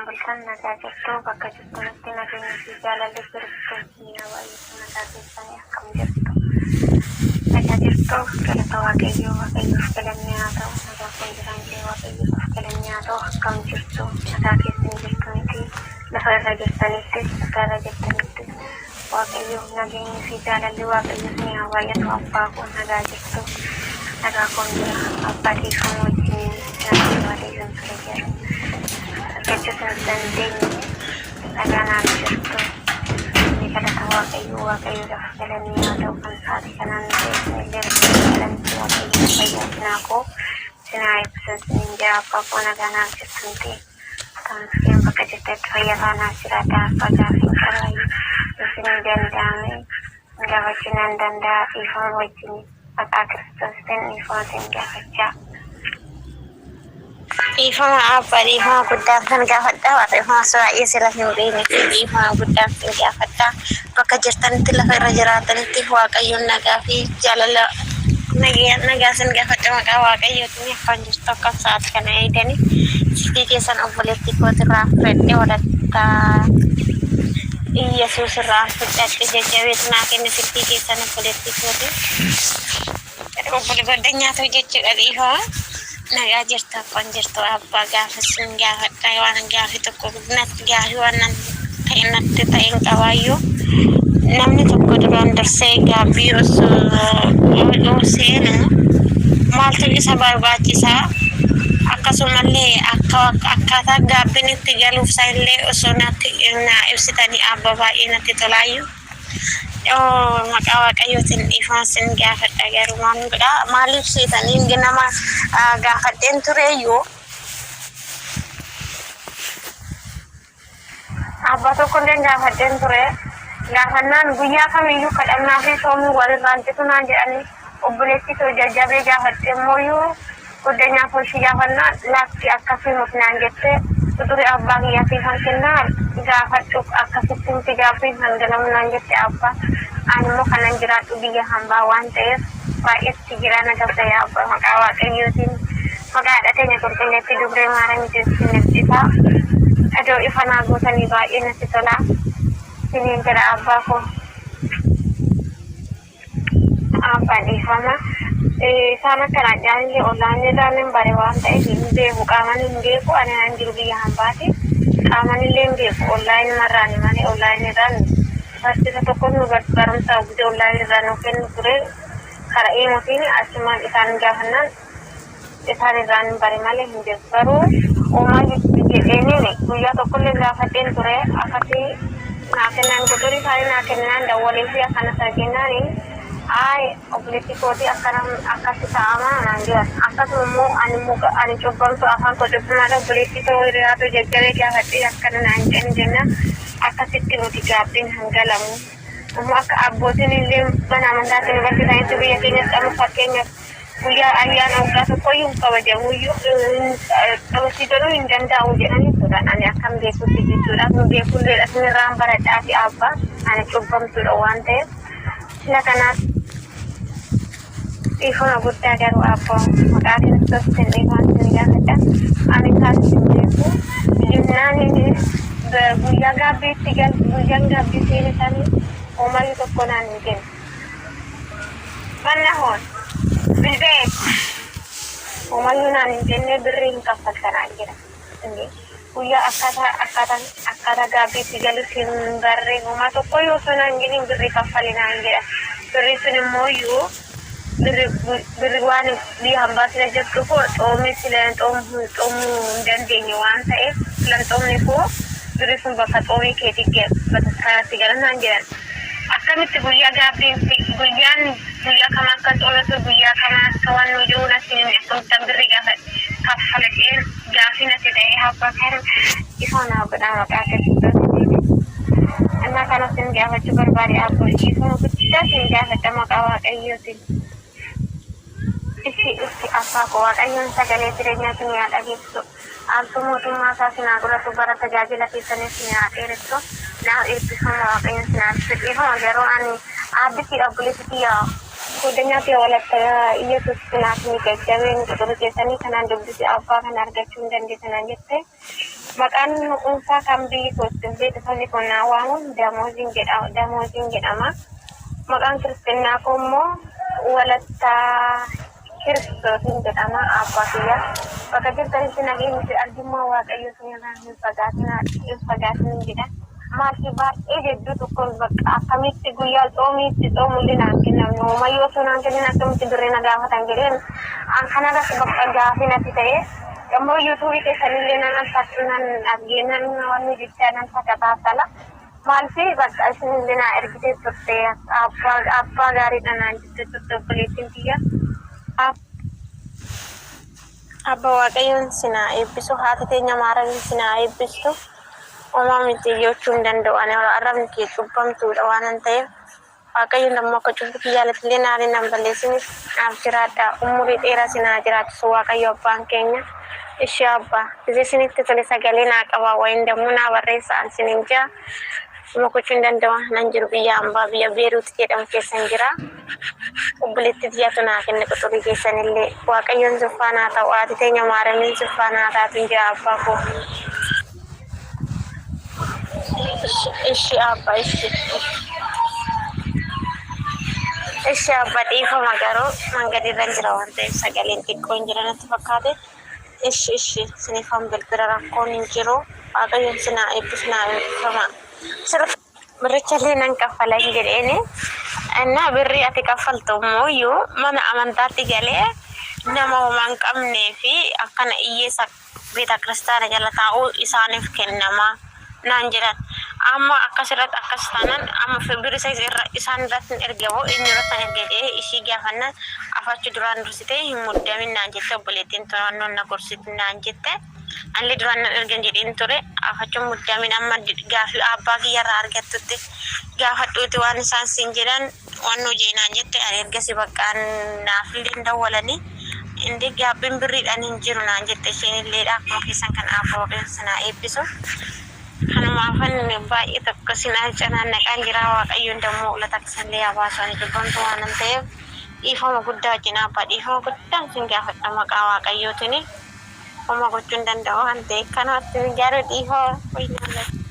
bultan nagaa jirtu bakka jirtunitti nageenyi fi jaalalli jirtu baay'ee nagaa keessanii akkam jirtu nagaa jirtu galata waaqayyoof galanni haa ta'u nagaa kun jiraanillee waaqayyoof galanni haa ta'u akkam jirtu nagaa keessanii jirtunitti lafa irra jirtanitti bakka irra jirtanitti waaqayyoof nageenyi fi jaalalli waaqayyoof ni haa baay'atu abbaa kun nagaa jirtu nagaa kun jira abbaa keessan wajjin nagaa waaqayyoon ture jedhu Kecuali sendiri agama itu jika ada waaqayyo dah jalan ni ada kan saat kanan dia jalan waaqayyo bayan aku sinai senja apa pun agama itu kan sekian pakai cetek saya kana sirata pada singkarai sini dan dami enggak wajinan danda ifan wajin pada Kristus dan ifan tinggal kerja Ifa apa Ifa guddaafan gaafadha Waaqayyo haasawaa sila himriini Ifa guddaafan gaafadha bakka jirtanitti lafa irra jiraatanitti Waaqayyoon nagaa fi jaalala nagaasan gaafadha maqaa Waaqayyootiin akkam jirtu akkam sa'aati kana eegani silkii keessan obboleettii kootirraa fudhadhee walataa Yesuus irraa fudhadhee jajjabeetu naa kenne silkii keessan obboleettii kooti obbolee goddanyaatu jechuudha Ifa nagaa jirtu akkam jirtu abbaa gaafasin gaafadha waan gaafi tokko natti gaafi waan natti ta'een qabaayyuu namni tokko duraan dursee gaabbii osoo seenu maaltu isa barbaachisaa akkasumallee akkaataa gaabbiin itti galuuf illee osoo natti ibsitanii abba baay'ee natti tolaayyuu maqaa waaqayyootiin ifaansin gaafadha garuu maaliif seetanii nama gaafadheen tureeyyuu abbaa tokkollee gaafadheen ture gaafannaan guyyaa kamiyyuu kadhannaa fi soomii walirraan citu naan jedhanii obboleettii too jajjabee gaafadhe immoo goddanyaa foolshii gaafannaan laafti akkasii mufnaan jettee Tuturi abbaa kiyyaatiif hanqinaan gaafadhuuf akkasittiin gaaffiin hangalamu naan jette abbaa ani immoo kanan jiraadhu biyya hambaa waan ta'eef baay'eetti jira na gabdaya abbaa maqaa waaqayyootiin maqaa haadhateenya qulqulleetti dubree maaramiitiin sinirtisaa adoo ifa naa gootanii baay'ee natti tolaa siniin jira abbaa koo abbaan dhiifama isaan akkanaa jaalli olaanni irraan bare waan ta'eef hin beeku qaaman hin beeku ani nan jiru biyya hambaati qaaman illee hin beeku olaanni marraan malee olaanni irraan barsiisa tokko nu barumsa guddaa olaanni irraan nu kennu ture kara eemutiin asumaan isaan gaafannaan isaan irraan bare malee hin beeku garuu uumaa jedheeniin guyyaa tokkollee gaafadheen ture akkasii naa kennaan godorii isaanii naa kennaan dawwalee fi akkana sargennaanii Ay, obboleettii kootii akkasi ta'amaa naan jiran akkasuma immoo ani cubbantu afaan koo cubbumaadha obboleettii ta'uu hiriyaatu jajjabee gaafadhee akkana naan jenna akkasitti nuti gaabbiin hangalamu immoo akka abbootiin illee mana amantaatiin barsiisanitti biyya keenyatti amma fakkeenyaaf guyyaa ayyaana waggaa tokkoyyuu hin kabajamuyyuu qabachii godhuu hin danda'u jedhanii turan ani akkam beekutti jechuudha nu beekulleedha sinirraan baradhaa fi abbaa ani cubbamtuudha waan ta'eef sila kanaaf ifuna guddaa garuu abbaa maqaa Kristos ta'ee waan gaafadha ani taasisu beeku jennaan guyyaa gaabbiitti guyyaan gaabbii seenisanii uumayyu tokko naan hin kennu manna hoon bilbeek uumayyu naan hin jenne birrii hin kaffaltanaan jira guyyaa akkaataa gaabbiitti galu hin barree uumaa tokko yoo sonaan jedhin birrii kaffalinaan jedha birrii sun immoo iyyuu birri waan biyya hambaa sila jirtu koo xoomii silaan xoomuu hin dandeenye waan ta'eef silaan xoomni koo birri sun bakka xoomii keetii kanaatti galanaan jedhan akkamitti guyyaa gaabbiin guyyaa kama akka xoomatu guyyaa kama akka waan nu jiru natti hin beekumtan birri kaffalateen gaafii natti ta'ee habbaa kan ifaan godhaa maqaa Kristos Anna kanattiin gaafachuu barbaade abboojii sun guddaa siin gaafadha maqaa waaqayyootiin itti abbaa koo waaqayyoon sagalee jireenyaatti ni dhageessu aaltu mootummaa isaa sinaa godhatu bara tajaajila keessanis ni dheeressu naa eebbifama waaqayyoon sinaa fedhiifama garuu ani aabbittii obboleettii yaa Kudanya ti wala ta iya susuna ni gagawin kudu kesani kanan dubdi apa kan argachuu dandeessan jette maqaan unsa kambi kostumbe tafani konna waamun damozin jedhama maqaan kristina kommo walatta kiristoosin jedhama abbaa kiyya bakka jirtanitti nageenyi arjummaa waaqayyo sinirraa hin fagaatin jedha maatii baay'ee hedduu tokkoon bakka akkamitti guyyaa xoomiitti xoomulli naan kennamu uumayyoo osoo naan kennin akkamitti duree na gaafatan jedheen an kanarras bakka gaafinatti ta'e ammoo yuutuubii keessanillee nan alfaatunan argeenan wanni jechaa nan fakataasala maalfi bakka isinillee naa ergitee turte abbaa gaariidha naan jette turte obboleettiin kiyya abba waaqayyoon sinaa eebbisu haati teenya maaramin sinaa eebbistu Oma miti jechuun danda'u ani arrabni kee cubbamtuudha waan ta'eef waaqayyoon ammoo akka cubbu kiyyaaletillee naanii nan balleessinis naaf jiraadha umurii dheeraa sinaa jiraachisu waaqayyo abbaan keenya ishee abbaa isinitti tole sagalee naa qabaa wayin dammoo naa barreessaan sinin jaa mokochuun danda'u nan jiru biyya hambaa biyya beeruuti jedhamu keessan jira obboleetti biyyaatu naa kenne quxurii keessanillee waaqayyoon zuffaa naa ta'u haati teenya maaramiin zuffaa naa taatu jira abbaa koo Ishi abba dhiifa magaroo mangadirra jira waan ta'eef sagaleen xiqqoon jira natti fakkaate ishi sinifan bilbila rakkoon hin jiru waaqayyoon sinaa eebbis naa eebbifama birrichallee nan kaffala hin jedheeni እና birri ati kaffaltu immoo iyyuu mana amantaatti galee nama homaa hin qabnee fi akkana hiyyeessa beeta kiristaana jala taa'uu isaaniif kennama naan jedhan amma akkasirratti akkas taanaan amma birisa isaan irratti ergamu eenyurratti ergee ishii gaafannan afachi duraan dursitee hin muddamin naan jette obboleettiin to'annoon na gorsitu naan jette anillee duraan nan ergan jedheen ture afachi muddamin amma gaafii abbaa kiyyarraa argattutti gaafadhuuti waan isaan siin jedhan waan hojii naan jette ani ergasi baqqaan naafillee dawwalanii indi gaabbiin birriidhaan hin jiru naan jette isheenillee akkuma keessan kan abbaa sanaa eebbisu Hanumaafan baay'ee tokko sinaa canaannaqaan jira waaqayyoon dammoo ulata akkasallee habaasanii dubbamtu waan ta'eef dhiifama guddaa cinaa abbaa dhiifama guddaan sin gaafadha maqaa waaqayyootiin homa gochuun danda'u waan ta'eef kanaatti jaaru dhiifama